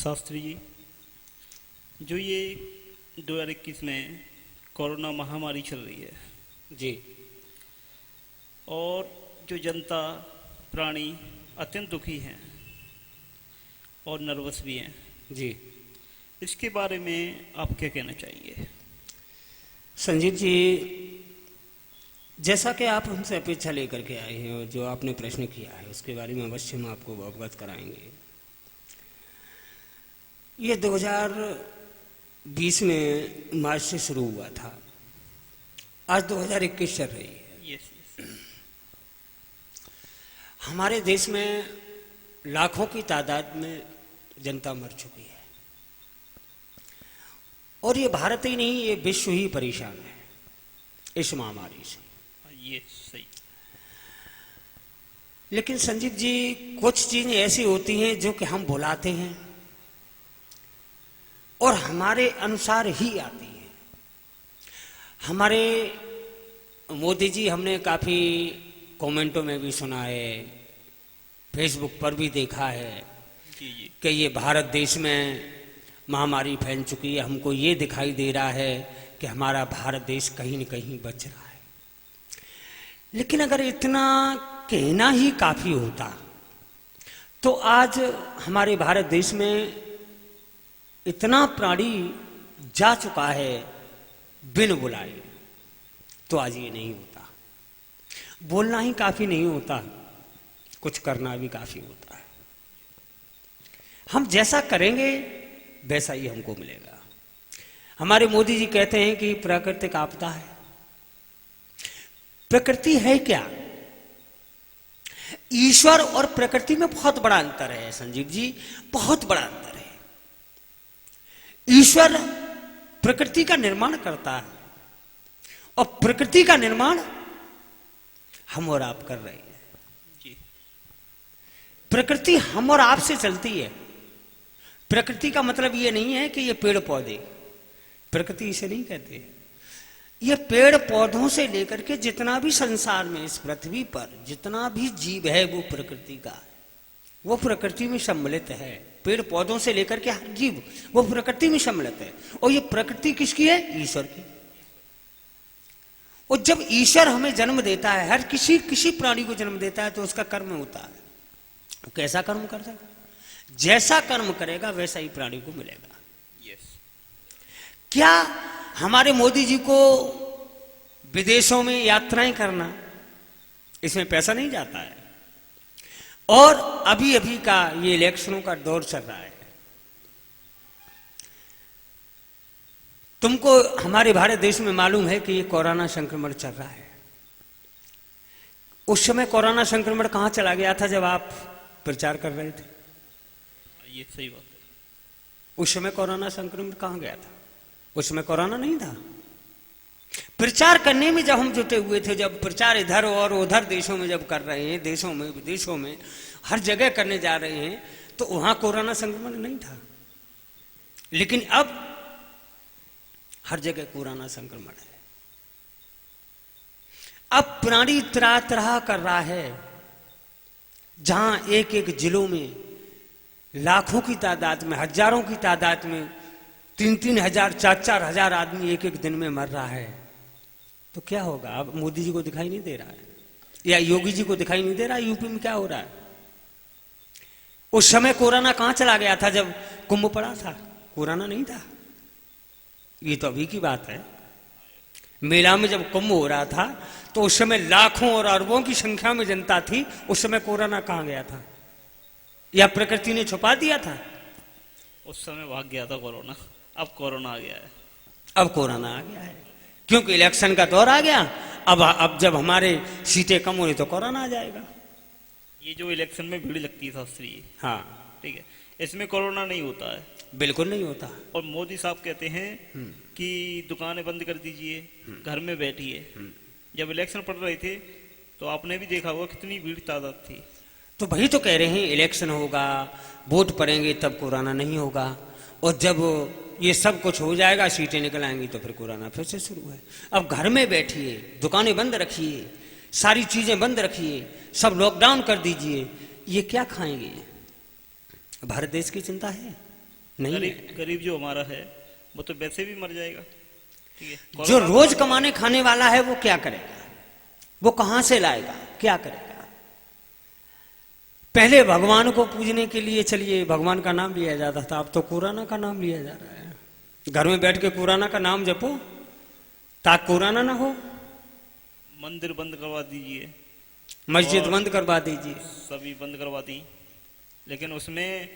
शास्त्री जी, जो ये 2021 में कोरोना महामारी चल रही है जी, और जो जनता प्राणी अत्यंत दुखी हैं और नर्वस भी हैं, जी। इसके बारे में आप क्या कहना चाहेंगे? संजीव जी, जैसा कि आप हमसे अपेक्षा लेकर के आए हैं और जो आपने प्रश्न किया है उसके बारे में अवश्य हम आपको अवगत कराएंगे। ये 2020 में मार्च से शुरू हुआ था, आज 2021 चल रही है। यस। हमारे देश में लाखों की तादाद में जनता मर चुकी है और ये भारत ही नहीं, ये विश्व ही परेशान है इस महामारी से। ये सही। लेकिन संजीव जी, कुछ चीजें ऐसी होती हैं जो कि हम भुलाते हैं और हमारे अनुसार ही आती है। हमारे मोदी जी, हमने काफी कमेंटों में भी सुना है, फेसबुक पर भी देखा है जी। कि ये भारत देश में महामारी फैल चुकी है। हमको ये दिखाई दे रहा है कि हमारा भारत देश कहीं न कहीं बच रहा है। लेकिन अगर इतना कहना ही काफी होता तो आज हमारे भारत देश में इतना प्राणी जा चुका है बिन बुलाए, तो आज ये नहीं होता। बोलना ही काफी नहीं होता, कुछ करना भी काफी होता है। हम जैसा करेंगे वैसा ही हमको मिलेगा। हमारे मोदी जी कहते हैं कि प्राकृतिक आपदा है। प्रकृति है क्या? ईश्वर और प्रकृति में बहुत बड़ा अंतर है संजीव जी, बहुत बड़ा अंतर है। ईश्वर प्रकृति का निर्माण करता है और प्रकृति का निर्माण हम और आप कर रहे हैं। जी। प्रकृति हम और आप से चलती है। प्रकृति का मतलब ये नहीं है कि ये पेड़ पौधे, प्रकृति इसे नहीं कहते। ये पेड़ पौधों से लेकर के जितना भी संसार में इस पृथ्वी पर जितना भी जीव है वो प्रकृति का है, वो प्रकृति में सम्मिलित है। पेड़ पौधों से लेकर के हर जीव वो प्रकृति में सम्मिलित है। और ये प्रकृति किसकी है? ईश्वर की। और जब ईश्वर हमें जन्म देता है, हर किसी प्राणी को जन्म देता है, तो उसका कर्म होता है। वो कैसा कर्म करता है? जैसा कर्म करेगा वैसा ही प्राणी को मिलेगा। यस। क्या हमारे मोदी जी को विदेशों में यात्राएं करना, इसमें पैसा नहीं जाता है? और अभी अभी का ये इलेक्शनों का दौर चल रहा है। तुमको हमारे भारत देश में मालूम है कि ये कोरोना संक्रमण चल रहा है। उस समय कोरोना संक्रमण कहां चला गया था जब आप प्रचार कर रहे थे? ये सही बात है। उस समय कोरोना संक्रमण कहां गया था? उस समय कोरोना नहीं था। प्रचार करने में जब हम जुटे हुए थे, जब प्रचार इधर और उधर देशों में जब कर रहे हैं, देशों में विदेशों में हर जगह करने जा रहे हैं, तो वहां कोरोना संक्रमण नहीं था। लेकिन अब हर जगह कोरोना संक्रमण है। अब प्राणी तरह तरह कर रहा है। जहां एक एक जिलों में लाखों की तादाद में, हजारों की तादाद में 3-3 हजार 4-4 हजार आदमी एक एक दिन में मर रहा है, तो क्या होगा? अब मोदी जी को दिखाई नहीं दे रहा है, या योगी जी को दिखाई नहीं दे रहा है यूपी में क्या हो रहा है? उस समय कोरोना कहां चला गया था जब कुंभ पड़ा था? कोरोना नहीं था। ये तो अभी की बात है। मेला में जब कुंभ हो रहा था तो उस समय लाखों और अरबों की संख्या में जनता थी। उस समय कोरोना कहां गया था? या प्रकृति ने छुपा दिया था? उस समय भाग गया था कोरोना, अब कोरोना आ गया है। अब कोरोना आ गया है क्योंकि इलेक्शन का दौर आ गया। अब जब हमारे सीटें कम होनी तो कोरोना आ जाएगा। ये जो इलेक्शन में भीड़ लगती है शास्त्री, हाँ, ठीक है, इसमें कोरोना नहीं होता है। बिल्कुल नहीं होता। और मोदी साहब कहते हैं कि दुकानें बंद कर दीजिए, घर में बैठिए। जब इलेक्शन पड़ रहे थे तो आपने भी देखा होगा कितनी भीड़ तादाद थी। तो वही तो कह रहे हैं, इलेक्शन होगा, वोट पड़ेंगे, तब कोरोना नहीं होगा। और जब ये सब कुछ हो जाएगा, सीटें निकल आएंगी, तो फिर कोरोना फिर से शुरू है। अब घर में बैठिए, दुकानें बंद रखिए, सारी चीजें बंद रखिए, सब लॉकडाउन कर दीजिए। ये क्या खाएंगे? भारत देश की चिंता है? नहीं है। गरीब जो हमारा है वो तो वैसे भी मर जाएगा। ठीक है, जो रोज कमाने खाने वाला है वो क्या करेगा? वो कहां से लाएगा, क्या करेगा? पहले भगवान को पूजने के लिए चलिए भगवान का नाम लिया जाता था, अब तो कोरोना का नाम लिया जा रहा है। घर में बैठ के कोरोना का नाम जपो ताकि कोरोना ना हो। मंदिर बंद करवा दीजिए, मस्जिद बंद करवा दीजिए, सभी बंद करवा दी। लेकिन उसमें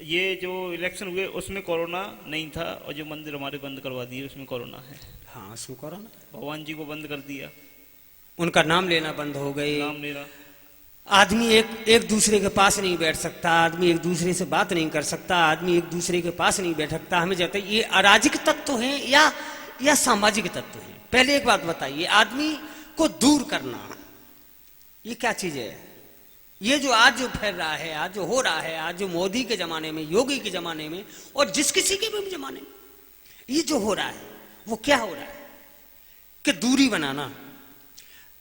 ये जो इलेक्शन हुए उसमें कोरोना नहीं था, और जो मंदिर हमारे बंद करवा दिए उसमें कोरोना है। हाँ उसमें कोरोना, भगवान जी को बंद कर दिया, उनका नाम लेना बंद हो गए। नाम ले रहा। आदमी एक दूसरे के पास नहीं बैठ सकता, आदमी एक दूसरे से बात नहीं कर सकता, आदमी एक दूसरे के पास नहीं बैठ सकता। हमें जाता है ये अराजक तत्व हैं या सामाजिक तत्व हैं? पहले एक बात बताइए, आदमी को दूर करना ये क्या चीज है? ये जो आज जो फैल रहा है, आज जो हो रहा है, आज जो मोदी के जमाने में, योगी के जमाने में और जिस किसी के भी जमाने में ये जो हो रहा है वो क्या हो रहा है कि दूरी बनाना।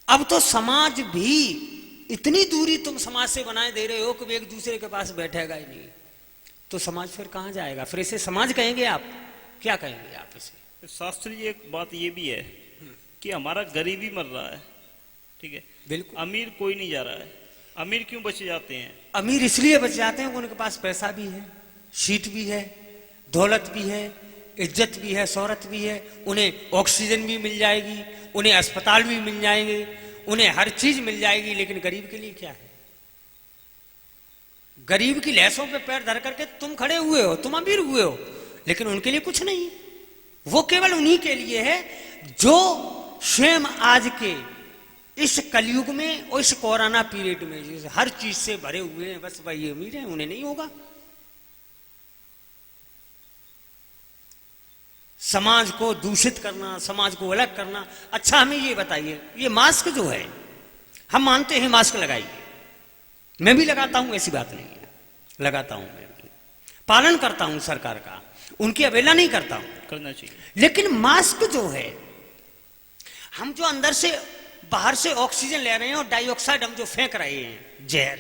अब तो समाज भी इतनी दूरी तुम समाज से बनाए दे रहे हो कि एक दूसरे के पास बैठेगा ही नहीं, तो समाज फिर कहां जाएगा? फिर इसे समाज कहेंगे आप? क्या कहेंगे आप इसे? शास्त्री एक बात ये भी है कि हमारा गरीबी मर रहा है। ठीक है, बिल्कुल। अमीर कोई नहीं जा रहा है। अमीर क्यों बचे जाते हैं? अमीर इसलिए बच जाते हैं कि उनके पास पैसा भी है, सीट भी है, दौलत भी है, इज्जत भी है, शोहरत भी है, उन्हें ऑक्सीजन भी मिल जाएगी, उन्हें अस्पताल भी मिल जाएंगे, उन्हें हर चीज मिल जाएगी। लेकिन गरीब के लिए क्या है? गरीब की लहसों पे पैर धर करके तुम खड़े हुए हो, तुम अमीर हुए हो, लेकिन उनके लिए कुछ नहीं। वो केवल उन्हीं के लिए है जो स्वयं आज के इस कलयुग में और इस कोरोना पीरियड में हर चीज से भरे हुए हैं, बस वही अमीर है, उन्हें नहीं होगा। समाज को दूषित करना, समाज को अलग करना। अच्छा हमें ये बताइए, ये मास्क जो है, हम मानते हैं मास्क लगाइए, मैं भी लगाता हूं, ऐसी बात नहीं है, लगाता हूं, मैं भी पालन करता हूं सरकार का, उनकी अवहेलना नहीं करता हूं, करना चाहिए। लेकिन मास्क जो है, हम जो अंदर से बाहर से ऑक्सीजन ले रहे हैं और डाइऑक्साइड हम जो फेंक रहे हैं, जहर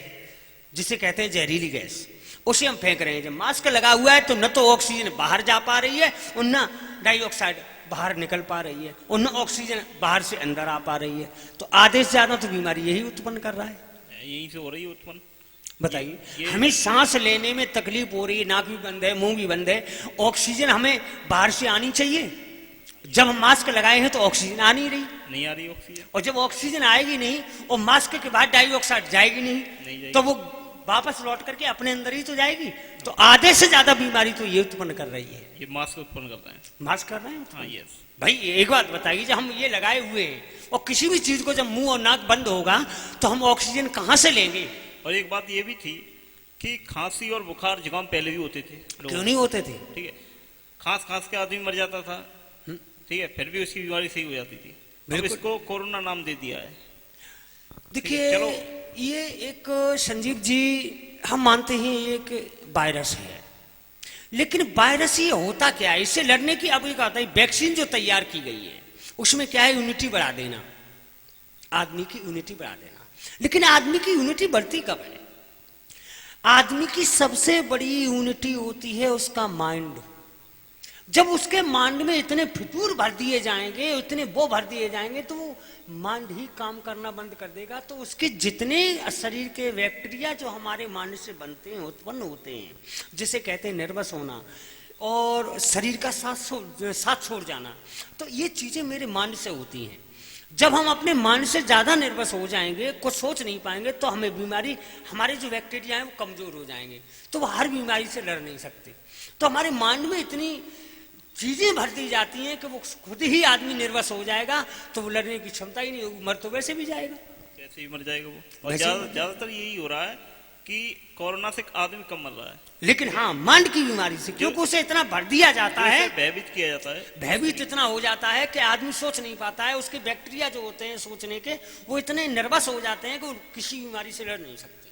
जिसे कहते हैं जहरीली गैस, उसे हम फेंक रहे हैं। जब मास्क लगा हुआ है तो न तो ऑक्सीजन बाहर जा पा रही है और न डाइऑक्साइड बाहर निकल पा रही है और न ऑक्सीजन बाहर से अंदर आ पा रही है। तो आधे से ज्यादा तो बीमारी यही उत्पन्न कर रहा है, यहीं से हो रही है उत्पन्न। बताइए। हमें सांस लेने में तकलीफ हो रही है, नाक भी बंद है, मुंह भी बंद है, ऑक्सीजन हमें बाहर से आनी चाहिए। जब हम मास्क लगाए हैं तो ऑक्सीजन आ नहीं रही, नहीं आ रही ऑक्सीजन, और जब ऑक्सीजन आएगी नहीं और मास्क के बाद डाइऑक्साइड जाएगी नहीं, तो वो वापस लौट करके अपने अंदर ही तो जाएगी। तो आधे से ज्यादा बीमारी तो ये उत्पन्न कर रही है, ये मास्क उत्पन्न करता है। मास्क कर रहे हैं। हाँ, यस। भाई एक बात बताइए, जब हम ये लगाए हुए हैं और किसी भी चीज को जब मुंह और नाक बंद होगा तो हम ऑक्सीजन कहां से लेंगे? और एक बात ये भी थी कि खांसी और बुखार जुकाम पहले भी होते थे, क्यों नहीं होते थे? ठीक है, खांस के आदमी मर जाता था, ठीक है, फिर भी उसकी बीमारी सही हो जाती थी। अब इसको कोरोना नाम दे दिया है। देखिए, ये एक संजीव जी, हम मानते हैं ये एक वायरस है, लेकिन वायरस ये होता क्या है? इससे लड़ने की अब एक आता है वैक्सीन जो तैयार की गई है, उसमें क्या है, यूनिटी बढ़ा देना, आदमी की यूनिटी बढ़ा देना। लेकिन आदमी की यूनिटी बढ़ती कब है? आदमी की सबसे बड़ी यूनिटी होती है उसका माइंड। जब उसके माइंड में इतने फितूर भर दिए जाएंगे, इतने वो भर दिए जाएंगे, तो वो माइंड ही काम करना बंद कर देगा। तो उसके जितने शरीर के बैक्टीरिया जो हमारे माइंड से बनते हैं, उत्पन्न होते हैं, जिसे कहते हैं नर्वस होना और शरीर का साथ छोड़ जाना, तो ये चीजें मेरे माइंड से होती हैं। जब हम अपने माइंड से ज्यादा नर्वस हो जाएंगे, कुछ सोच नहीं पाएंगे, तो हमें बीमारी, हमारे जो बैक्टीरिया हैं वो कमजोर हो जाएंगे, तो वो हर बीमारी से लड़ नहीं सकते। तो हमारे माइंड में इतनी चीजें भर दी जाती हैं कि वो खुद ही आदमी निर्वस हो जाएगा, तो वो लड़ने की क्षमता ही नहीं होगी, मर तो वैसे भी जाएगा, वैसे ही मर जाएगा वो। और ज्यादातर यही हो रहा है कि कोरोना से आदमी कम मर रहा है, लेकिन हाँ माइंड की बीमारी से, क्योंकि उसे इतना भर दिया जाता है, भयभीत किया जाता है, भयभीत इतना हो जाता है कि आदमी सोच नहीं पाता है। उसके बैक्टीरिया जो होते हैं सोचने के, वो इतने नर्वस हो जाते हैं कि वो किसी बीमारी से लड़ नहीं सकते।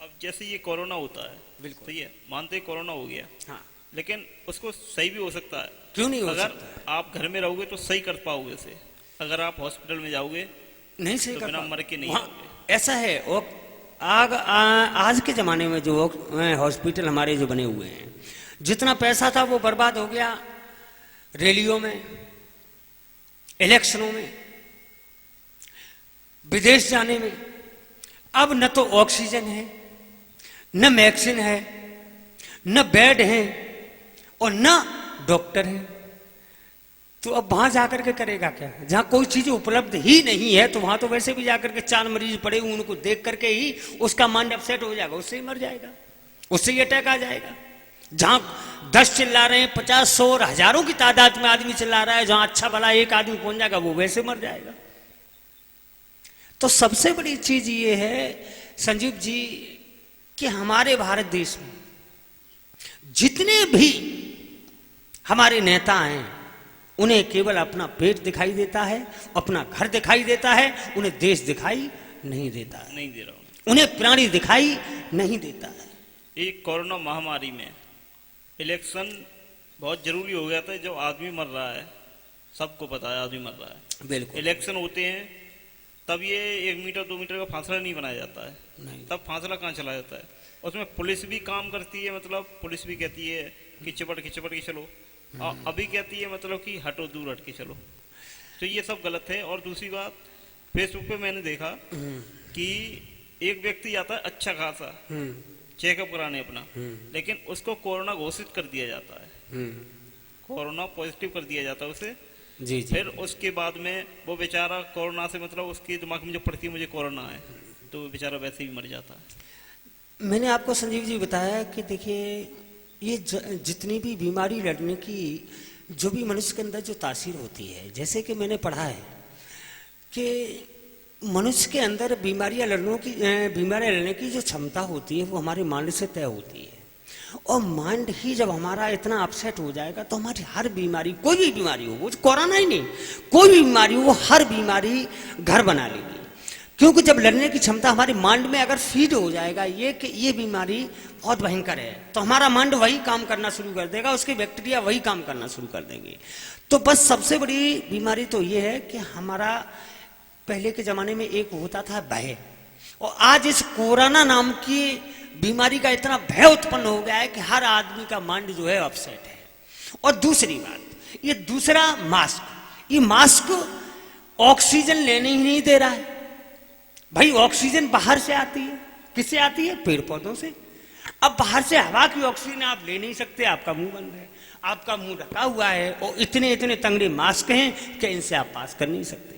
अब जैसे ये कोरोना होता है, बिल्कुल सही है, मानते कोरोना हो गया, हाँ, लेकिन उसको सही भी हो सकता है। क्यों नहीं हो अगर सकता है? आप घर में रहोगे तो सही कर पाओगे उसे, अगर आप हॉस्पिटल में जाओगे नहीं सही तो कर बिना पाओगे। मर के नहीं हाँ, आओगे। ऐसा है। और आज के जमाने में जो हॉस्पिटल हमारे जो बने हुए हैं, जितना पैसा था वो बर्बाद हो गया रैलियों में, इलेक्शनों में, विदेश जाने में। अब न तो ऑक्सीजन है, न वैक्सीन है, न बेड है और न डॉक्टर है। तो अब वहां जाकर के करेगा क्या? जहां कोई चीज उपलब्ध ही नहीं है तो वहां तो वैसे भी जाकर के 4 मरीज पड़े हुए उनको देख करके ही उसका माइंड अपसेट हो जाएगा, उससे ही मर जाएगा, उससे ही अटैक आ जाएगा। जहां 10 चिल्ला रहे हैं, 50, 100 और हजारों की तादाद में आदमी चिल्ला रहा है, जहां अच्छा भला एक आदमी पहुंच जाएगा वो वैसे मर जाएगा। तो सबसे बड़ी चीज ये है संजीव जी कि हमारे भारत देश में जितने भी हमारे नेता हैं उन्हें केवल अपना पेट दिखाई देता है, अपना घर दिखाई देता है, उन्हें देश दिखाई नहीं देता है, नहीं दे रहा हूँ, उन्हें प्राणी दिखाई नहीं देता है। एक कोरोना महामारी में इलेक्शन बहुत जरूरी हो गया था। जब आदमी मर रहा है, सबको पता है आदमी मर रहा है, बिल्कुल इलेक्शन होते हैं तब ये 1 मीटर 2 मीटर का फासला नहीं बनाया जाता है, नहीं। तब फासला कहाँ चला जाता है। उसमें पुलिस भी काम करती है, मतलब पुलिस भी कहती है कि चिपट के चलो, और अभी कहती है मतलब कि हटो, दूर हट के चलो। तो ये सब गलत है। और दूसरी बात, फेसबुक पे मैंने देखा कि एक व्यक्ति आता है अच्छा खासा चेकअप कराने अपना, लेकिन उसको कोरोना घोषित कर दिया जाता है, कोरोना पॉजिटिव कर दिया जाता है उसे। जी जी। फिर उसके बाद में वो बेचारा कोरोना से, मतलब उसके दिमाग में जो पड़ती है मुझे कोरोना है, तो वो बेचारा वैसे ही मर जाता है। मैंने आपको संजीव जी बताया कि देखिए ये जितनी भी बीमारी लड़ने की जो भी मनुष्य के अंदर जो तासीर होती है, जैसे कि मैंने पढ़ा है कि मनुष्य के अंदर बीमारियां लड़ने की जो क्षमता होती है वो हमारे माइंड से तय होती है। और माइंड ही जब हमारा इतना अपसेट हो जाएगा तो हमारी हर बीमारी, कोई भी बीमारी हो, वो कोरोना ही नहीं, कोई भी बीमारी हो, वो हर बीमारी घर बना लेगी। क्योंकि जब लड़ने की क्षमता हमारे माइंड में अगर फीड हो जाएगा ये कि ये बीमारी बहुत भयंकर है, तो हमारा माइंड वही काम करना शुरू कर देगा, उसके बैक्टीरिया वही काम करना शुरू कर देंगे। तो बस सबसे बड़ी बीमारी तो ये है कि हमारा पहले के जमाने में एक होता था भय, और आज इस कोरोना नाम की बीमारी का इतना भय उत्पन्न हो गया है कि हर आदमी का माइंड जो है अपसेट है। और दूसरी बात, ये दूसरा मास्क, ये मास्क ऑक्सीजन लेने ही नहीं दे रहा है। भाई ऑक्सीजन बाहर से आती है, किससे आती है? पेड़ पौधों से। अब बाहर से हवा की ऑक्सीजन आप ले नहीं सकते, आपका मुंह बंद है, आपका मुंह ढका हुआ है, और इतने इतने तंगड़े मास्क हैं कि इनसे आप पास कर नहीं सकते।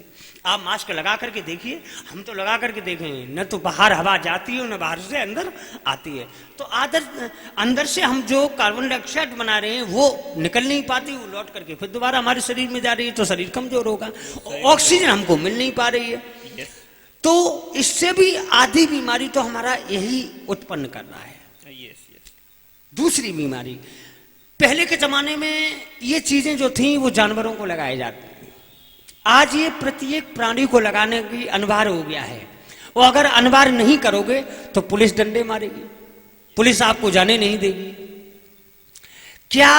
आप मास्क लगा करके देखिए, हम तो लगा करके देखेंगे, न तो बाहर हवा जाती है, न बाहर से अंदर आती है। तो अंदर से हम जो कार्बन डाइऑक्साइड बना रहे हैं वो निकल नहीं पाती, वो लौट करके फिर दोबारा हमारे शरीर में जा रही है, तो शरीर कमजोर होगा। ऑक्सीजन हमको मिल नहीं पा रही है, तो इससे भी आधी बीमारी तो हमारा यही उत्पन्न कर रहा है। दूसरी बीमारी, पहले के जमाने में ये चीजें जो थी वो जानवरों को लगाए जाते थे, आज ये प्रत्येक प्राणी को लगाने की अनिवार्य हो गया है। और अगर अनिवार्य नहीं करोगे तो पुलिस डंडे मारेगी, पुलिस आपको जाने नहीं देगी। क्या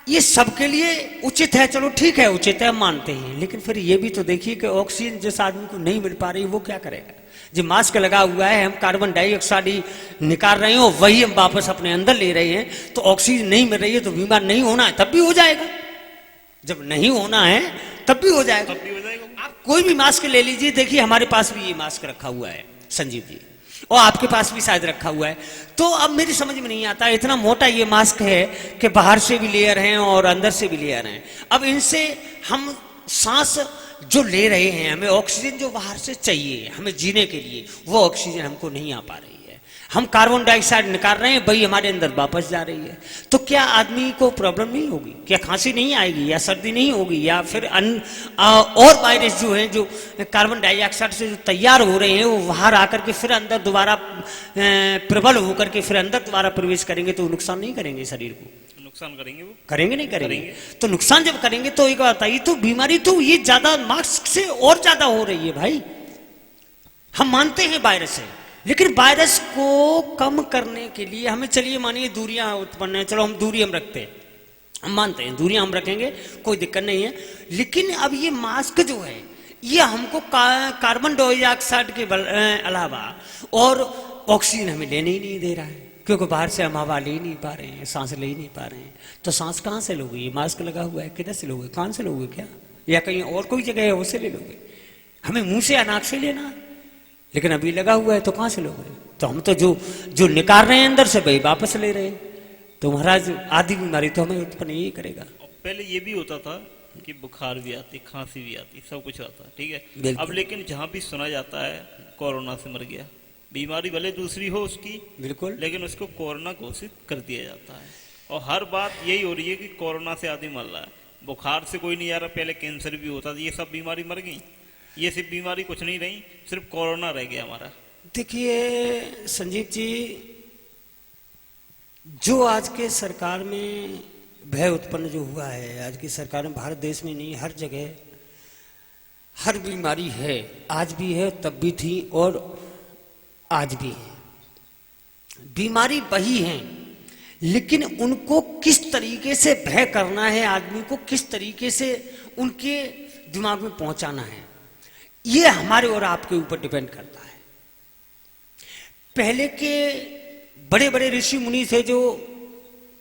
ये सबके लिए उचित है? चलो ठीक है, उचित है, हम मानते हैं, लेकिन फिर ये भी तो देखिए कि ऑक्सीजन जिस आदमी को नहीं मिल पा रही वो क्या करेगा? जो मास्क लगा हुआ है, हम कार्बन डाइऑक्साइड ही निकाल रहे हैं और वही हम वापस अपने अंदर ले रहे हैं, तो ऑक्सीजन नहीं मिल रही है, तो बीमार नहीं होना है तब भी हो जाएगा, जब नहीं होना है तब भी हो जाएगा। आप कोई भी मास्क ले लीजिए, देखिए हमारे पास भी ये मास्क रखा हुआ है संजीव जी, और आपके पास भी शायद रखा हुआ है। तो अब मेरी समझ में नहीं आता, इतना मोटा ये मास्क है कि बाहर से भी लेयर हैं और अंदर से भी लेयर हैं। अब इनसे हम सांस जो ले रहे हैं, हमें ऑक्सीजन जो बाहर से चाहिए हमें जीने के लिए, वो ऑक्सीजन हमको नहीं आ पा रही है। हम कार्बन डाइऑक्साइड निकाल रहे हैं, वही हमारे अंदर वापस जा रही है। तो क्या आदमी को प्रॉब्लम नहीं होगी? क्या खांसी नहीं आएगी, या सर्दी नहीं होगी, या फिर और वायरस जो हैं जो कार्बन डाइऑक्साइड से जो तैयार हो रहे हैं वो बाहर आकर के फिर अंदर दोबारा प्रबल होकर के फिर अंदर दोबारा प्रवेश करेंगे, तो नुकसान नहीं करेंगे शरीर को? नुकसान करेंगे, वो करेंगे नहीं करेंगे? तो नुकसान जब करेंगे तो एक बात बताइए, तो बीमारी तो ये ज्यादा मास्क से और ज्यादा हो रही है भाई। हम मानते हैं वायरस है, लेकिन वायरस को कम करने के लिए हमें, चलिए मानिए दूरियां उत्पन्न है, चलो हम दूरी हम रखते हैं, हम मानते हैं दूरियां हम रखेंगे, कोई दिक्कत नहीं है। लेकिन अब ये मास्क जो है ये हमको कार्बन डाइऑक्साइड के अलावा और ऑक्सीजन हमें लेने ही नहीं दे रहा है। क्योंकि बाहर से हम हवा ले ही नहीं पा रहे हैं, सांस ले ही नहीं पा रहे हैं। तो सांस कहाँ से लोगे? ये मास्क लगा हुआ है, किधर से लोगे? कान से लोगे क्या? या कहीं और कोई जगह है उससे ले लोगे? हमें मुंह से या नाक से लेना है, लेकिन अभी लगा हुआ है तो कहाँ से लोगे? तो हम तो जो निकाल रहे हैं अंदर से वही वापस ले रहे हैं। तो महाराज आधी बीमारी तो हमें उत्पन्न यही करेगा। पहले ये भी होता था कि बुखार भी आती, खांसी भी आती, सब कुछ आता, ठीक है। बिल्कुल। अब लेकिन जहाँ भी सुना जाता है कोरोना से मर गया, बीमारी भले दूसरी हो उसकी, बिल्कुल, लेकिन उसको कोरोना घोषित कर दिया जाता है। और हर बात यही हो रही है कि कोरोना से आदमी मर रहा है, बुखार से कोई नहीं आ रहा, पहले कैंसर भी होता था, ये सब बीमारी मर गई, ये सिर्फ बीमारी कुछ नहीं रही, सिर्फ कोरोना रह गया हमारा। देखिए संजीव जी, जो आज के सरकार में भय उत्पन्न जो हुआ है, आज की सरकार में, भारत देश में नहीं हर जगह हर बीमारी है, आज भी है, तब भी थी और आज भी है। बीमारी वही है, लेकिन उनको किस तरीके से भय करना है, आदमी को किस तरीके से उनके दिमाग में पहुंचाना है, ये हमारे और आपके ऊपर डिपेंड करता है। पहले के बड़े बड़े ऋषि मुनि थे जो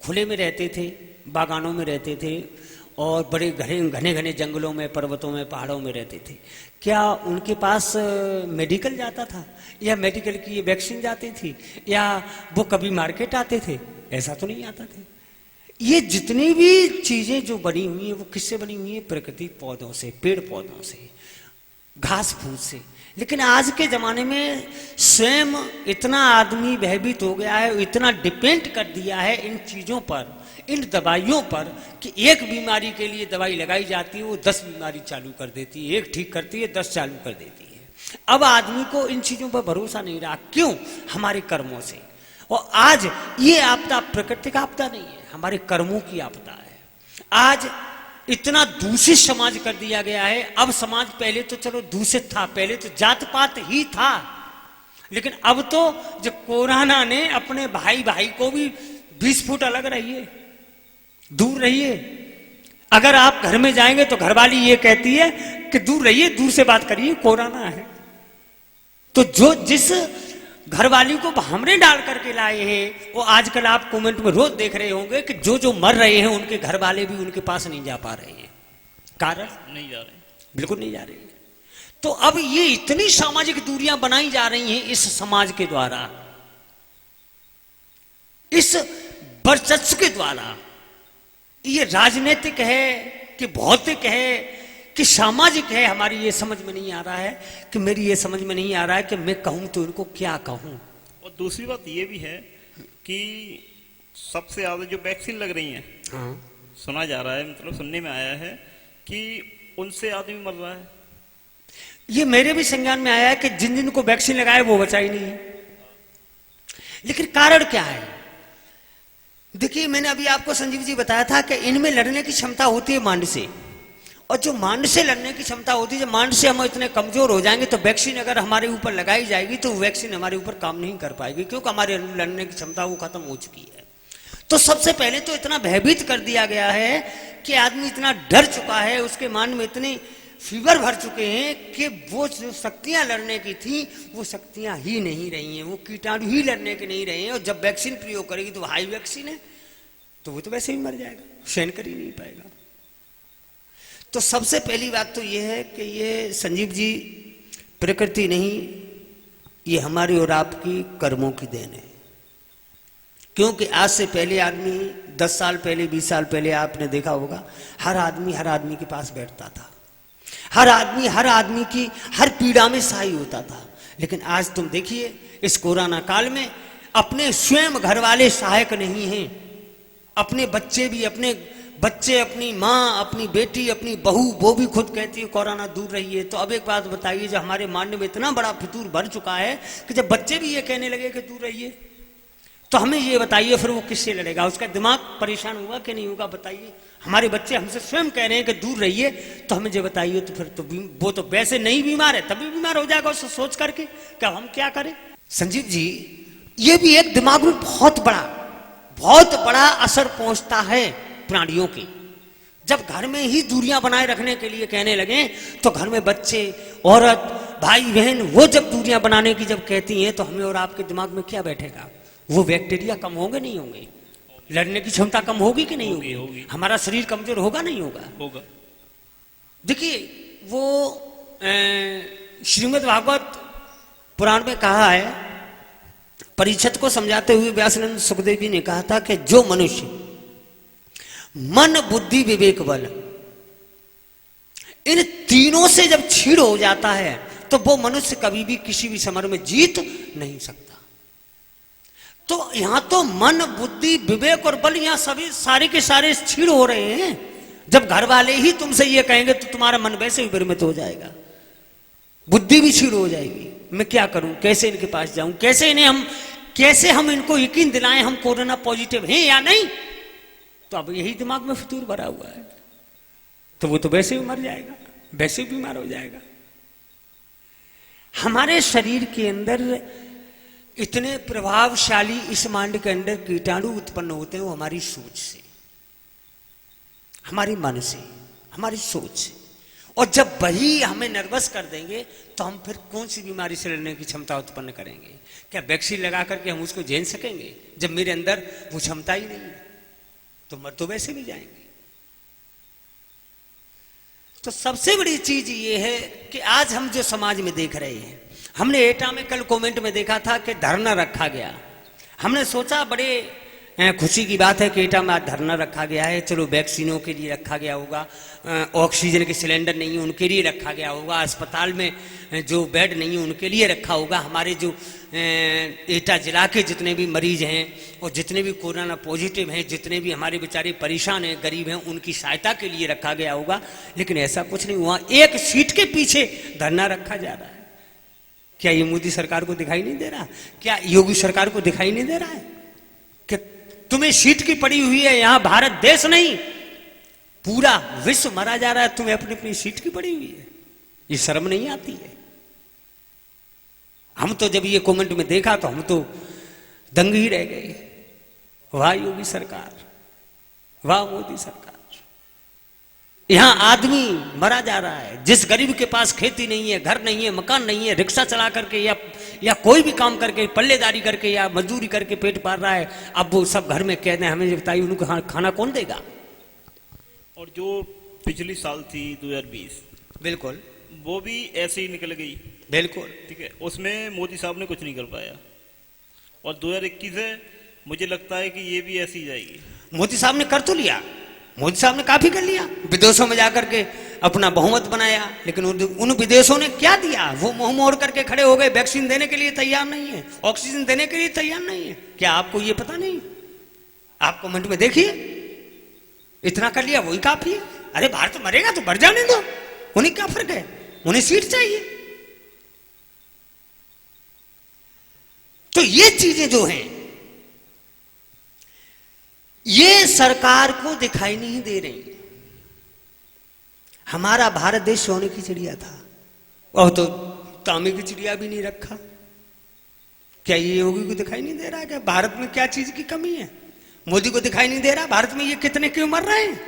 खुले में रहते थे, बागानों में रहते थे और बड़े घने घने जंगलों में, पर्वतों में, पहाड़ों में रहते थे। क्या उनके पास मेडिकल जाता था, या मेडिकल की ये वैक्सीन जाती थी, या वो कभी मार्केट आते थे? ऐसा तो नहीं आता था। ये जितनी भी चीजें जो बनी हुई हैं वो किससे बनी हुई है? प्रकृति, पौधों से, पेड़ पौधों से, घास फूस से। लेकिन आज के जमाने में स्वयं इतना आदमी भयभीत हो गया है, इतना डिपेंड कर दिया है इन चीजों पर, इन दवाइयों पर, कि एक बीमारी के लिए दवाई लगाई जाती है, वो 10 बीमारी चालू कर देती है, एक ठीक करती है, 10 चालू कर देती है। अब आदमी को इन चीजों पर भरोसा नहीं रहा। क्यों? हमारे कर्मों से। और आज ये आपदा प्रकृति का आपदा नहीं है, हमारे कर्मों की आपदा है। आज इतना दूषित समाज कर दिया गया है। अब समाज पहले तो चलो दूषित था, पहले तो जात पात ही था, लेकिन अब तो जब कोरोना ने अपने भाई भाई को भी 20 फुट अलग रहिए, दूर रहिए। अगर आप घर में जाएंगे तो घरवाली ये कहती है कि दूर रहिए, दूर से बात करिए, कोरोना है। तो जो जिस घरवाली को हमने डाल करके लाए हैं, वो आजकल आप कमेंट में रोज देख रहे होंगे कि जो मर रहे हैं उनके घर वाले भी उनके पास नहीं जा पा रहे हैं। कारण नहीं जा रहे, बिल्कुल नहीं जा रहे हैं। तो अब ये इतनी सामाजिक दूरियां बनाई जा रही हैं इस समाज के द्वारा, इस वर्चस्व के द्वारा। ये राजनीतिक है कि भौतिक है कि सामाजिक है, हमारी ये समझ में नहीं आ रहा है, कि मेरी ये समझ में नहीं आ रहा है कि मैं कहूं तो इनको क्या कहूं। और दूसरी बात ये भी है कि सबसे ज्यादा जो वैक्सीन लग रही है, हाँ, सुना जा रहा है, मतलब सुनने में आया है कि उनसे आदमी मर रहा है। ये मेरे भी संज्ञान में आया है कि जिन जिन को वैक्सीन लगाए वो बचा ही नहीं है। लेकिन कारण क्या है? देखिए, मैंने अभी आपको संजीव जी बताया था कि इनमें लड़ने की क्षमता होती है मांड से, और जो मांड से लड़ने की क्षमता होती है, जब मांड से हम इतने कमजोर हो जाएंगे तो वैक्सीन अगर हमारे ऊपर लगाई जाएगी तो वैक्सीन हमारे ऊपर काम नहीं कर पाएगी, क्योंकि हमारे लड़ने की क्षमता वो खत्म हो चुकी है। तो सबसे पहले तो इतना भयभीत कर दिया गया है कि आदमी इतना डर चुका है, उसके मान में इतने फीवर भर चुके हैं कि वो जो शक्तियां लड़ने की थी वो शक्तियां ही नहीं रही हैं, वो कीटाणु ही लड़ने के नहीं रहे हैं। और जब वैक्सीन प्रयोग करेगी तो हाई वैक्सीन है, तो वो तो वैसे ही मर जाएगा, सहन कर ही नहीं पाएगा। तो सबसे पहली बात तो ये है कि ये संजीव जी प्रकृति नहीं, ये हमारी और आपकी कर्मों की देन है। क्योंकि आज से पहले आदमी 10 साल पहले, 20 साल पहले आपने देखा होगा, हर आदमी के पास बैठता था, हर आदमी की हर पीड़ा में सहाय होता था। लेकिन आज तुम देखिए, इस कोरोना काल में अपने स्वयं घर वाले सहायक नहीं हैं, अपने बच्चे भी, अपनी माँ, अपनी बेटी, अपनी बहू, वो भी खुद कहती है कोरोना दूर रहिए। तो अब एक बात बताइए, जब हमारे मानव में इतना बड़ा फितूर भर चुका है कि जब बच्चे भी ये कहने लगे कि दूर रहिए, तो हमें ये बताइए फिर वो किससे लड़ेगा? उसका दिमाग परेशान होगा कि नहीं होगा? बताइए। हमारे बच्चे हमसे स्वयं कह रहे हैं कि दूर रहिए, तो हमें ये बताइए, तो फिर तो वो तो वैसे नहीं बीमार है, तभी बीमार हो जाएगा उसको सोच करके, क्या हम क्या करें? संजीव जी, ये भी एक दिमाग में बहुत बड़ा असर पहुंचता है प्राणियों की। जब घर में ही दूरियां बनाए रखने के लिए कहने लगे, तो घर में बच्चे, औरत, भाई बहन, वो जब दूरियां बनाने की जब कहती हैं, तो हमें और आपके दिमाग में क्या बैठेगा? वो बैक्टीरिया कम होंगे नहीं होंगे? लड़ने की क्षमता कम होगी कि नहीं होगी? होगी। हमारा शरीर कमजोर होगा नहीं होगा? होगा। देखिए वो श्रीमद् भागवत पुराण में कहा है, परीक्षित को समझाते हुए व्यासनंद सुखदेव जी ने कहा था कि जो मनुष्य मन बुद्धि विवेक बल इन तीनों से जब छीड़ हो जाता है तो वो मनुष्य कभी भी किसी भी समर में जीत नहीं सकता। तो यहां तो मन बुद्धि विवेक और बल यहां सभी सारे के सारे छीड़ हो रहे हैं। जब घर वाले ही तुमसे ये कहेंगे तो तुम्हारा मन वैसे ही विरमित हो जाएगा, बुद्धि भी छीड़ हो जाएगी। मैं क्या करूं, कैसे इनके पास जाऊं, कैसे हम इनको यकीन दिलाएं हम कोरोना पॉजिटिव हैं या नहीं? तो अब यही दिमाग में फितूर भरा हुआ है, तो वो तो वैसे ही मर जाएगा, वैसे ही बीमार हो जाएगा। हमारे शरीर के अंदर इतने प्रभावशाली इस मांड के अंदर कीटाणु उत्पन्न होते हैं, वो हमारी सोच से, हमारे मन से, हमारी सोच से। और जब वही हमें नर्वस कर देंगे तो हम फिर कौन सी बीमारी से लड़ने की क्षमता उत्पन्न करेंगे? क्या वैक्सीन लगा करके हम उसको झेल सकेंगे? जब मेरे अंदर वो क्षमता ही नहीं है तो मर तो वैसे भी जाएंगे। तो सबसे बड़ी चीज ये है कि आज हम जो समाज में देख रहे हैं, हमने एटा में कल कमेंट में देखा था कि धरना रखा गया। हमने सोचा बड़े खुशी की बात है कि एटा में आज धरना रखा गया है, चलो वैक्सीनों के लिए रखा गया होगा, ऑक्सीजन के सिलेंडर नहीं है उनके लिए रखा गया होगा, अस्पताल में जो बेड नहीं है उनके लिए रखा होगा, हमारे जो एटा जिला के जितने भी मरीज हैं और जितने भी कोरोना पॉजिटिव हैं, जितने भी हमारे बेचारे परेशान हैं, गरीब हैं, उनकी सहायता के लिए रखा गया होगा। लेकिन ऐसा कुछ नहीं हुआ, एक सीट के पीछे धरना रखा जा रहा है। क्या ये मोदी सरकार को दिखाई नहीं दे रहा? क्या योगी सरकार को दिखाई नहीं दे रहा है कि तुम्हें सीट की पड़ी हुई है? यहां भारत देश नहीं पूरा विश्व मरा जा रहा है, तुम्हें अपनी अपनी सीट की पड़ी हुई है। ये शर्म नहीं आती है? हम तो जब ये कमेंट में देखा तो हम तो दंग ही रह गए। वाह योगी सरकार, वाह मोदी सरकार। यहां आदमी मरा जा रहा है, जिस गरीब के पास खेती नहीं है, घर नहीं है, मकान नहीं है, रिक्शा चला करके या कोई भी काम करके, पल्लेदारी करके या मजदूरी करके पेट पाल रहा है, अब वो सब घर में कहते हैं हमें बताइए उनको खाना कौन देगा? और जो पिछली साल थी 2020, बिल्कुल वो भी ऐसे ही निकल गई। बिल्कुल ठीक है, उसमें मोदी साहब ने कुछ नहीं कर पाया। और 2021 है, मुझे लगता है कि ये भी ऐसी ही जाएगी। मोदी साहब ने कर तो लिया, मोदी साहब ने काफी कर लिया, विदेशों में जाकर के अपना बहुमत बनाया, लेकिन उन विदेशों ने क्या दिया? वो मुंह मोड़ करके खड़े हो गए, वैक्सीन देने के लिए तैयार नहीं है, ऑक्सीजन देने के लिए तैयार नहीं है। क्या आपको ये पता नहीं? आप कमेंट में देखिए, इतना कर लिया वही काफी है। अरे भारत मरेगा तो मर जाने दो, उन्हें क्या फर्क है, उन्हें सीट चाहिए। तो ये चीजें जो हैं ये सरकार को दिखाई नहीं दे रही। हमारा भारत देश सोने की चिड़िया था और तो तांबे की चिड़िया भी नहीं रखा। क्या ये योगी को दिखाई नहीं दे रहा कि भारत में क्या चीज की कमी है? मोदी को दिखाई नहीं दे रहा भारत में ये कितने क्यों मर रहे हैं?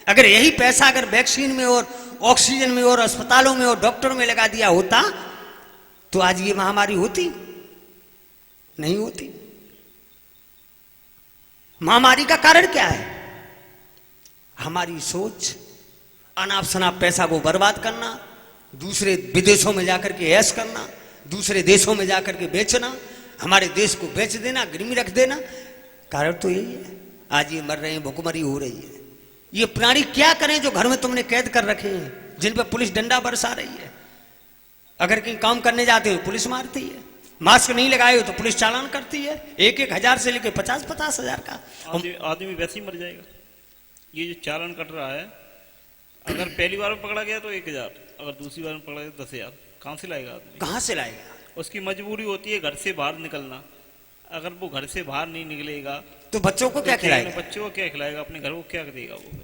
अगर यही पैसा अगर वैक्सीन में और ऑक्सीजन में और अस्पतालों में और डॉक्टर में लगा दिया होता तो आज ये महामारी होती नहीं होती। महामारी का कारण क्या है? हमारी सोच, अनाप शनाप पैसा को बर्बाद करना, दूसरे विदेशों में जाकर के ऐश करना, दूसरे देशों में जाकर के बेचना, हमारे देश को बेच देना, गिरवी रख देना। कारण तो यही है, आज ये मर रहे हैं, भुखमरी हो रही है। ये प्राणी क्या करें जो घर में तुमने कैद कर रखे हैं, जिन पर पुलिस डंडा बरसा रही है? अगर कहीं काम करने जाते हो पुलिस मारती है, मास्क नहीं लगाए हो तो पुलिस चालान करती है, 1,000 से लेकर 50,000 का। आदमी वैसे ही मर जाएगा। ये जो चालान कट रहा है, अगर पहली बार में पकड़ा गया तो 1,000, अगर दूसरी बार में पकड़ा गया तो 10,000। कहां से लाएगा आदमी? कहां से लाएगा? उसकी मजबूरी होती है घर से बाहर निकलना। अगर वो घर से बाहर नहीं निकलेगा तो बच्चों को क्या खिलाएगा? बच्चों को क्या खिलाएगा? अपने घर को क्या देगा वो?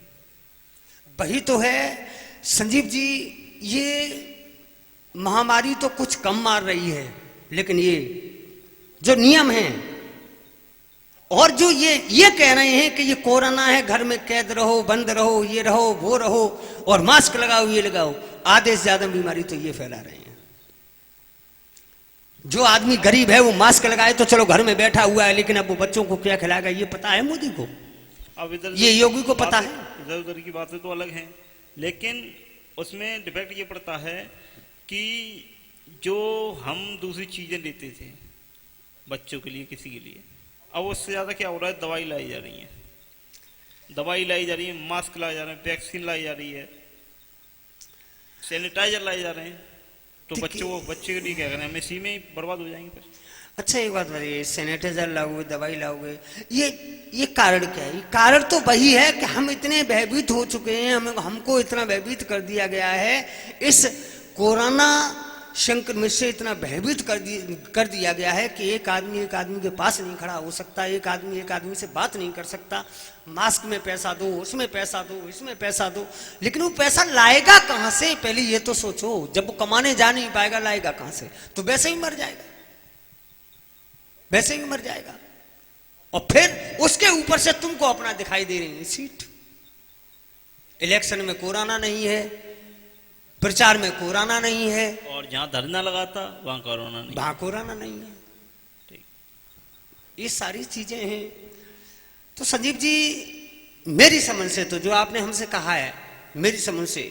वही तो है संजीव जी, ये महामारी तो कुछ कम मार रही है, लेकिन ये जो नियम है और जो ये कह रहे हैं कि ये कोरोना है, घर में कैद रहो, बंद रहो, ये रहो, वो रहो, और मास्क लगाओ, ये लगाओ, आधे से ज्यादा बीमारी तो ये फैला रहे हैं। जो आदमी गरीब है वो मास्क लगाए तो चलो घर में बैठा हुआ है, लेकिन अब वो बच्चों को क्या खिलाएगा ये पता है मोदी को? अब इधर ये योगी को पता है? इधर उधर की बातें तो अलग हैं, लेकिन उसमें डिफेक्ट ये पड़ता है कि जो हम दूसरी चीजें लेते थे बच्चों के लिए, किसी के लिए, अब उससे ज्यादा क्या हो रहा है, दवाई लाई जा रही है, दवाई लाई जा रही है, मास्क लाए जा रहे हैं, वैक्सीन लाई जा रही है, सैनिटाइजर लाए जा रहे हैं, तो बच्चे के लिए क्या करें, हम इसी में ही बर्बाद हो जाएंगे फिर। अच्छा एक बात बताइए, सैनिटाइजर लाओगे, दवाई लाओगे, ये कारण क्या है? कारण तो वही है कि हम इतने भयभीत हो चुके हैं, हमको इतना भयभीत कर दिया गया है, इस कोरोना संक्रमण से इतना भयभीत कर दिया गया है कि एक आदमी के पास नहीं खड़ा हो सकता, एक आदमी से बात नहीं कर सकता। मास्क में पैसा दो, उसमें पैसा दो, इसमें पैसा दो, लेकिन वो पैसा लाएगा कहां से? पहले ये तो सोचो, जब वो कमाने जा नहीं पाएगा लाएगा कहां से? तो वैसे ही मर जाएगा, वैसे ही मर जाएगा। और फिर उसके ऊपर से तुमको अपना दिखाई दे रही है सीट। इलेक्शन में कोरोना नहीं है, प्रचार में कोरोना नहीं है, और जहां धरना लगाता वहां कोरोना नहीं, वहां कोरोना नहीं है। ठीक, ये सारी चीजें हैं। तो संजीव जी, मेरी समझ से तो जो आपने हमसे कहा है, मेरी समझ से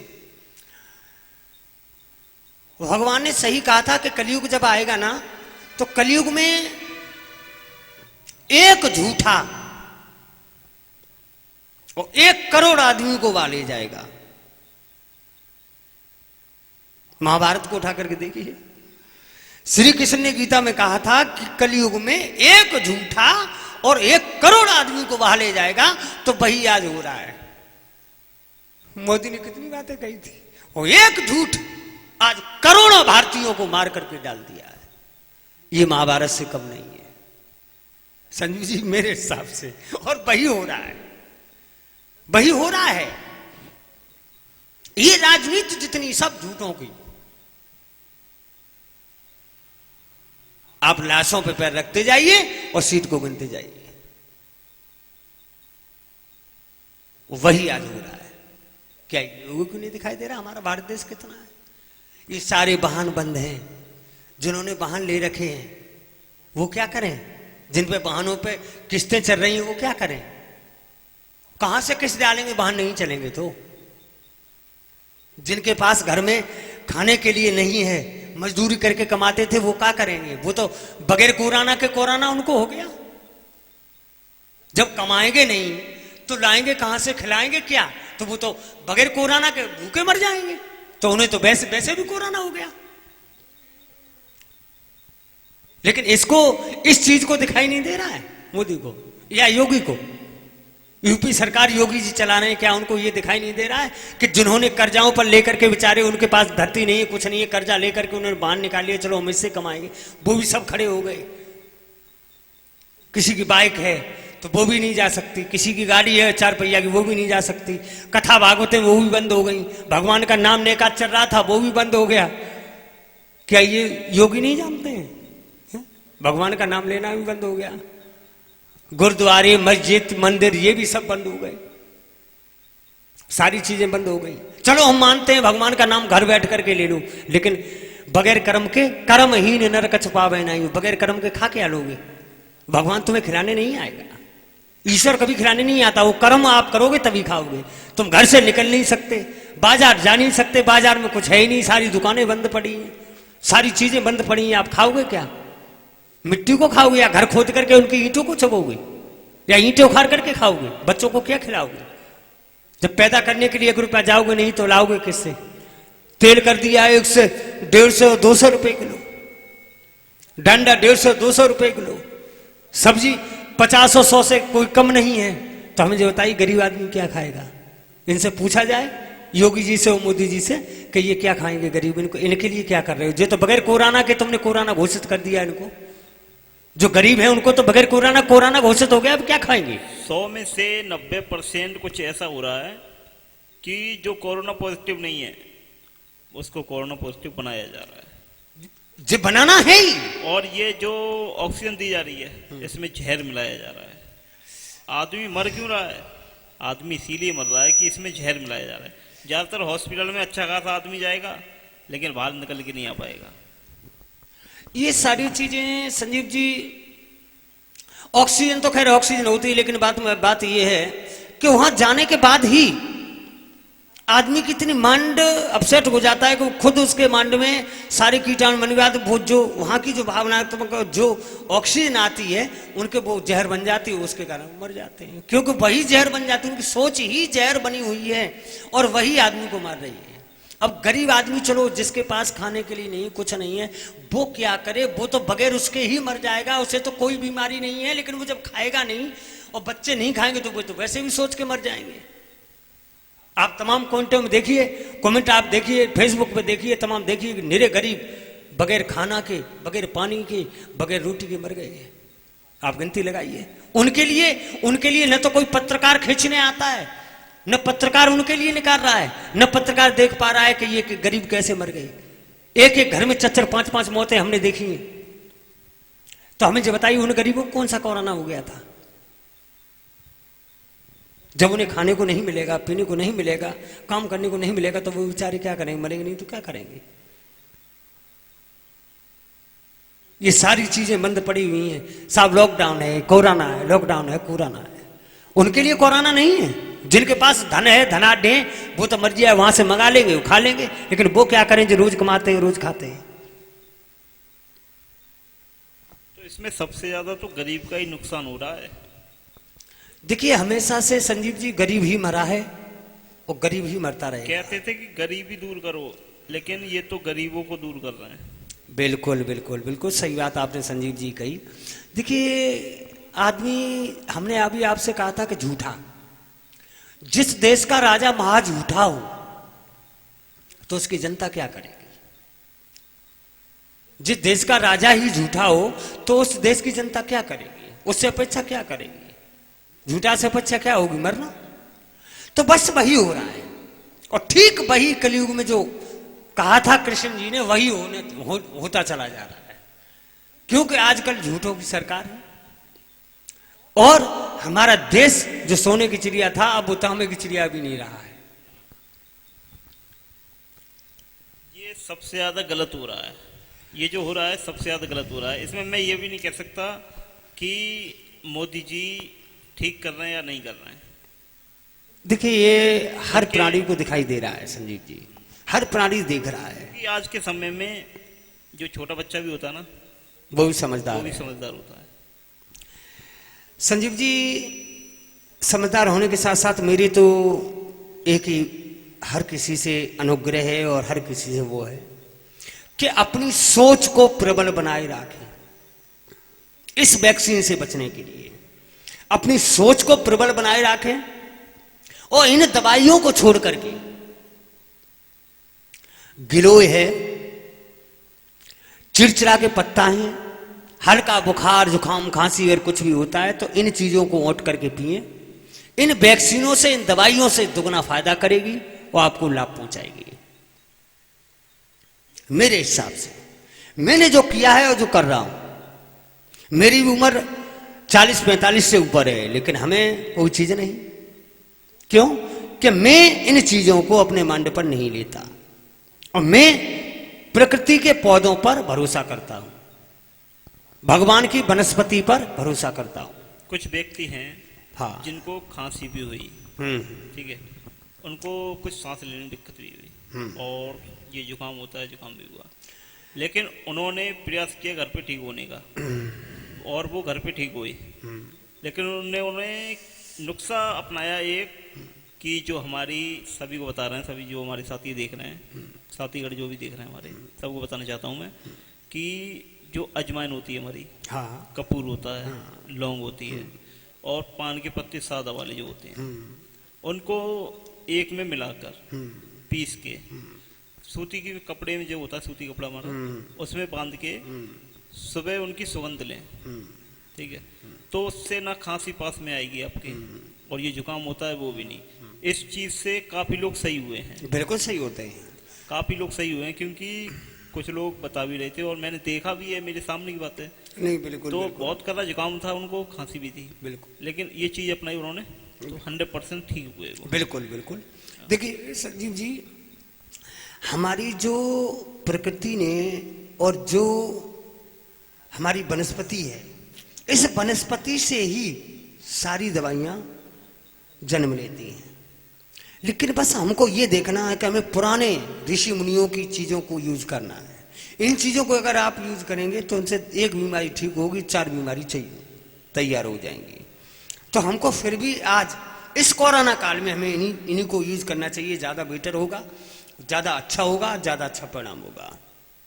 भगवान ने सही कहा था कि कलयुग जब आएगा ना, तो कलयुग में एक झूठा और 1 करोड़ आदमी को वाले जाएगा। महाभारत को उठा करके देखिए, श्री कृष्ण ने गीता में कहा था कि कलयुग में एक झूठा और 1 करोड़ आदमी को वहां ले जाएगा। तो वही आज हो रहा है। मोदी ने कितनी बातें कही थी, और एक झूठ आज करोड़ों भारतीयों को मार करके डाल दिया है। ये महाभारत से कम नहीं है संजीव जी मेरे हिसाब से, और वही हो रहा है, वही हो रहा है। ये राजनीति जितनी सब झूठों की। आप लाशों पे पैर रखते जाइए और सीट को गिनते जाइए, वही आज हो रहा है। क्या लोगों को नहीं दिखाई दे रहा हमारा भारत देश कितना है? ये सारे वाहन बंद हैं, जिन्होंने वाहन ले रखे हैं वो क्या करें? जिन पे वाहनों पे किस्तें चल रही हैं वो क्या करें? कहां से किस्त डालेंगे? वाहन नहीं चलेंगे तो। जिनके पास घर में खाने के लिए नहीं है, मजदूरी करके कमाते थे, वो क्या करेंगे? वो तो बगैर कोरोना के कोरोना उनको हो गया। जब कमाएंगे नहीं तो लाएंगे कहां से, खिलाएंगे क्या? तो वो तो बगैर कोरोना के भूखे मर जाएंगे। तो उन्हें तो वैसे भी कोरोना हो गया। लेकिन इसको, इस चीज को दिखाई नहीं दे रहा है मोदी को या योगी को। यूपी सरकार योगी जी चला रहे हैं, क्या उनको ये दिखाई नहीं दे रहा है कि जिन्होंने कर्जाओं पर लेकर के बेचारे, उनके पास धरती नहीं है, कुछ नहीं है, कर्जा लेकर के उन्होंने बाहर निकाल लिया, चलो हम इससे कमाएंगे, वो भी सब खड़े हो गए। किसी की बाइक है तो वो भी नहीं जा सकती, किसी की गाड़ी है 4 पहिया की वो भी नहीं जा सकती, कथा भागवतें वो भी बंद हो गई, भगवान का नाम नेका चल रहा था वो भी बंद हो गया। क्या ये योगी नहीं जानते हैं? भगवान का नाम लेना भी बंद हो गया। गुरुद्वारे, मस्जिद, मंदिर ये भी सब बंद हो गए, सारी चीजें बंद हो गई। चलो हम मानते हैं भगवान का नाम घर बैठ करके ले लो, लेकिन बगैर कर्म के, कर्महीन नरक छुपावे नहीं, बगैर कर्म के खा क्या लोगे? भगवान तुम्हें खिलाने नहीं आएगा, ईश्वर कभी खिलाने नहीं आता। वो कर्म आप करोगे तभी खाओगे। तुम घर से निकल नहीं सकते, बाजार जा नहीं सकते, बाजार में कुछ है ही नहीं, सारी दुकानें बंद पड़ी हैं, सारी चीजें बंद पड़ी हैं, आप खाओगे क्या? मिट्टी को खाओगे या घर खोद करके उनकी ईंटों को चबोगे या ईंटें उखाड़ करके खाओगे? बच्चों को क्या खिलाओगे? जब पैदा करने के लिए 1 रुपया जाओगे नहीं तो लाओगे किससे? तेल कर दिया 1 से 150 200 रुपए किलो, डंडा 150 200 रुपए किलो, सब्जी 50 100 से कोई कम नहीं है। तो हमें जो बताइए गरीब आदमी क्या खाएगा? इनसे पूछा जाए, योगी जी से और मोदी जी से, कि ये क्या खाएंगे गरीब? इनको, इनके लिए क्या कर रहे हो? जो तो बगैर कोरोना के तुमने कोरोना घोषित कर दिया इनको, जो गरीब है उनको तो बगैर कोरोना घोषित हो गया, अब क्या खाएंगे? 100 में से 90% कुछ ऐसा हो रहा है कि जो कोरोना पॉजिटिव नहीं है उसको कोरोना पॉजिटिव बनाया जा रहा है। जो बनाना है ही। और ये जो ऑक्सीजन दी जा रही है इसमें जहर मिलाया जा रहा है। आदमी मर क्यों रहा है? आदमी इसीलिए मर रहा है कि इसमें जहर मिलाया जा रहा है। ज्यादातर हॉस्पिटल में अच्छा खासा आदमी जाएगा लेकिन बाहर निकल के नहीं आ पाएगा। ये सारी चीजें संजीव जी, ऑक्सीजन तो खैर ऑक्सीजन होती है, लेकिन बात ये है कि वहां जाने के बाद ही आदमी की इतनी माइंड अपसेट हो जाता है कि खुद उसके माइंड में सारे कीटाणु बन जाते, वो जो वहां की जो भावनात्मक जो ऑक्सीजन आती है उनके वो जहर बन जाती है, उसके कारण मर जाते हैं, क्योंकि वही जहर बन जाती है, उनकी सोच ही जहर बनी हुई है और वही आदमी को मार रही है। अब गरीब आदमी, चलो जिसके पास खाने के लिए नहीं, कुछ नहीं है, वो क्या करे, वो तो बगैर उसके ही मर जाएगा, उसे तो कोई बीमारी नहीं है, लेकिन वो जब खाएगा नहीं और बच्चे नहीं खाएंगे तो वो तो वैसे भी सोच के मर जाएंगे। आप तमाम कमेंटों में देखिए, कमेंट आप देखिए, फेसबुक पे देखिए, तमाम देखिए, निरे गरीब बगैर खाना के, बगैर पानी के, बगैर रोटी के मर गए। आप गिनती लगाइए। उनके लिए न तो कोई पत्रकार खींचने आता है, न पत्रकार उनके लिए निकाल रहा है, न पत्रकार देख पा रहा है कि ये गरीब कैसे मर गए। एक एक घर में 4-4, 5-5 मौतें हमने देखी हैं। तो हमें जब बताइए उन गरीबों को कौन सा कोरोना हो गया था? जब उन्हें खाने को नहीं मिलेगा, पीने को नहीं मिलेगा, काम करने को नहीं मिलेगा, तो वो बेचारे क्या करेंगे? मरेंगे नहीं तो क्या करेंगे? ये सारी चीजें बंद पड़ी हुई हैं। साहब लॉकडाउन है, कोरोना है, लॉकडाउन है, कोरोना है। उनके लिए कोरोना नहीं है। जिनके पास धन है, धनाढ्य है, वो तो मर्जी है वहां से मंगा लेंगे, वो खा लेंगे, लेकिन वो क्या करें जो रोज कमाते हैं, रोज खाते हैं। तो इसमें सबसे ज्यादा तो गरीब का ही नुकसान हो रहा है। देखिए, हमेशा से संजीव जी गरीब ही मरा है और गरीब ही मरता रहेगा। कहते थे कि गरीबी दूर करो, लेकिन ये तो गरीबों को दूर कर रहे हैं। बिल्कुल बिल्कुल बिल्कुल सही बात आपने संजीव जी कही। देखिए, आदमी, हमने अभी आपसे कहा था कि झूठा, जिस देश का राजा महा झूठा हो तो उसकी जनता क्या करेगी? जिस देश का राजा ही झूठा हो तो उस देश की जनता क्या करेगी? उससे अपेक्षा क्या करेगी? झूठा से अपेक्षा क्या होगी? मरना। तो बस वही हो रहा है, और ठीक वही कलयुग में जो कहा था कृष्ण जी ने, वही होता चला जा रहा है। क्योंकि आजकल झूठों की सरकार है और हमारा देश जो सोने की चिड़िया था अब वो तांबे की चिड़िया भी नहीं रहा है। ये सबसे ज्यादा गलत हो रहा है। ये जो हो रहा है सबसे ज्यादा गलत हो रहा है। इसमें मैं ये भी नहीं कह सकता कि मोदी जी ठीक कर रहे हैं या नहीं कर रहे हैं। देखिए, ये हर प्राणी को दिखाई दे रहा है संजीव जी, हर प्राणी देख रहा है कि आज के समय में जो छोटा बच्चा भी होता है ना, वो भी समझदार होता है। संजीव जी, समझदार होने के साथ साथ मेरी तो एक ही हर किसी से अनुग्रह है और हर किसी से वो है कि अपनी सोच को प्रबल बनाए रखें। इस वैक्सीन से बचने के लिए अपनी सोच को प्रबल बनाए रखें और इन दवाइयों को छोड़ करके, गिलोय है, चिड़चिड़ा के पत्ता है, हल्का बुखार, जुकाम, खांसी अगर कुछ भी होता है तो इन चीजों को ओट करके पिए। इन वैक्सीनों से, इन दवाइयों से दुगना फायदा करेगी और आपको लाभ पहुंचाएगी। मेरे हिसाब से मैंने जो किया है और जो कर रहा हूं, मेरी उम्र 40-45 से ऊपर है, लेकिन हमें कोई चीज नहीं। क्यों? कि मैं इन चीजों को अपने मांड पर नहीं लेता और मैं प्रकृति के पौधों पर भरोसा करता हूं, भगवान की वनस्पति पर भरोसा करता हूं। कुछ व्यक्ति हैं, हाँ, जिनको खांसी भी हुई, ठीक है, उनको कुछ सांस लेने में दिक्कत भी हुई और ये जुकाम होता है, जुकाम भी हुआ, लेकिन उन्होंने प्रयास किया घर पे ठीक होने का और वो घर पे ठीक हुई। लेकिन उन्हें नुस्खा अपनाया एक कि जो हमारी सभी को बता रहे हैं, सभी जो हमारे साथी देख रहे हैं, साथीगढ़ जो भी देख रहे हैं हमारे, सबको बताना चाहता हूँ मैं कि जो अजवाइन होती है हमारी, हाँ, कपूर होता है, हाँ, लौंग होती है और पान के पत्ते सादा वाले जो होते हैं, उनको एक में मिलाकर पीस के सूती के कपड़े में, जो होता है सूती कपड़ा हमारा, उसमें बांध के सुबह उनकी सुगंध लें, ठीक है, तो उससे ना खांसी पास में आएगी आपके और ये जुकाम होता है वो भी नहीं। इस चीज से काफी लोग सही हुए हैं। बिल्कुल सही होते हैं, काफी लोग सही हुए हैं, क्योंकि कुछ लोग बता भी रहे थे और मैंने देखा भी है, मेरे सामने की बात है। नहीं, बिल्कुल, तो बिल्कुल। बहुत कड़ा जुकाम था, उनको खांसी भी थी, बिल्कुल, लेकिन ये चीज अपनाई उन्होंने तो 100% ठीक हुए वो। बिल्कुल बिल्कुल। देखिए संजीव जी, हमारी जो प्रकृति ने और जो हमारी वनस्पति है, इस वनस्पति से ही सारी दवाइयां जन्म लेती हैं। लेकिन बस हमको ये देखना है कि हमें पुराने ऋषि मुनियों की चीज़ों को यूज करना है। इन चीज़ों को अगर आप यूज करेंगे तो उनसे एक बीमारी ठीक होगी, 4 बीमारी चाहिए तैयार हो जाएंगी। तो हमको फिर भी आज इस कोरोना काल में हमें इन्हीं को यूज करना चाहिए, ज़्यादा बेटर होगा, ज़्यादा अच्छा होगा, ज़्यादा अच्छा परिणाम होगा।